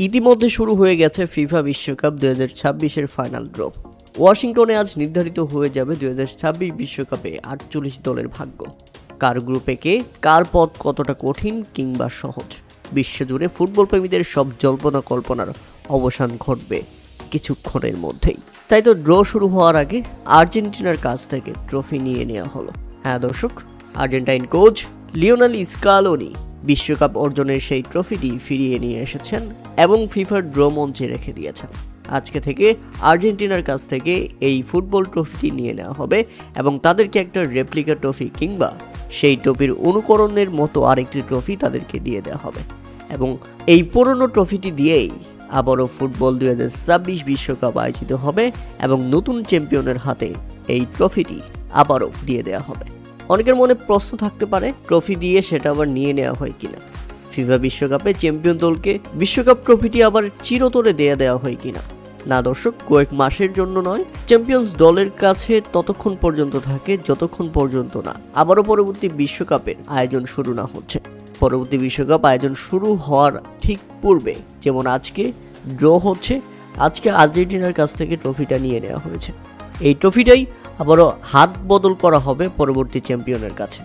ইতিমধ্যে শুরু হয়ে গেছে ফিফা বিশ্বকাপ 2026-এর ফাইনাল ড্র। ওয়াশিংটনে আজ নির্ধারিত হয়ে যাবে 2026 বিশ্বকাপে 48 দলের ভাগ্য। কার গ্রুপে কে, কার পথ কতটা কঠিন কিংবা সহজ, বিশ্বজুড়ে ফুটবল প্রেমীদের সব জল্পনা কল্পনার অবসান ঘটবে কিছুক্ষণের মধ্যেই। তাই তো ড্র শুরু হওয়ার আগে আর্জেন্টিনার কাছ থেকে ট্রফি নিয়ে নেওয়া হলো। হ্যাঁ দর্শক, আর্জেন্টাইন কোচ লিওনেল স্কালোনি বিশ্বকাপ অর্জনের সেই ট্রফিটি ফিরিয়ে নিয়ে এসেছেন এবং ফিফার ড্র মঞ্চে রেখে দিয়েছেন। আজকে থেকে আর্জেন্টিনার কাছ থেকে এই ফুটবল ট্রফিটি নিয়ে নেওয়া হবে এবং তাদেরকে একটা রেপ্লিকা ট্রফি কিংবা সেই ট্রফির অনুকরণের মতো আরেকটি ট্রফি তাদেরকে দিয়ে দেওয়া হবে এবং এই পুরনো ট্রফিটি দিয়েই আবারও ফুটবল 2026 বিশ্বকাপ আয়োজিত হবে এবং নতুন চ্যাম্পিয়নের হাতে এই ট্রফিটি আবারও দিয়ে দেওয়া হবে। অনেকের মনে প্রশ্ন থাকতে পারে, ট্রফি দিয়ে সেটা আবার নিয়ে নেওয়া হয় কিনা, ফিফা বিশ্বকাপে চ্যাম্পিয়ন দলকে বিশ্বকাপ ট্রফিটি আবার চিরতরে দেওয়া হয় কিনা। না দর্শক, কয়েক মাসের জন্য নয়, চ্যাম্পিয়ন্স দলের কাছে ততক্ষণ পর্যন্ত থাকে যতক্ষণ পর্যন্ত না আবারও পরবর্তী বিশ্বকাপের আয়োজন শুরু না হচ্ছে। পরবর্তী বিশ্বকাপ আয়োজন শুরু হওয়ার ঠিক পূর্বে, যেমন আজকে ড্র হচ্ছে, আজকে আর্জেন্টিনার কাছ থেকে ট্রফিটা নিয়ে নেওয়া হয়েছে। এই ট্রফিটাই আবারও হাত বদল করা হবে পরবর্তী চ্যাম্পিয়নের কাছে।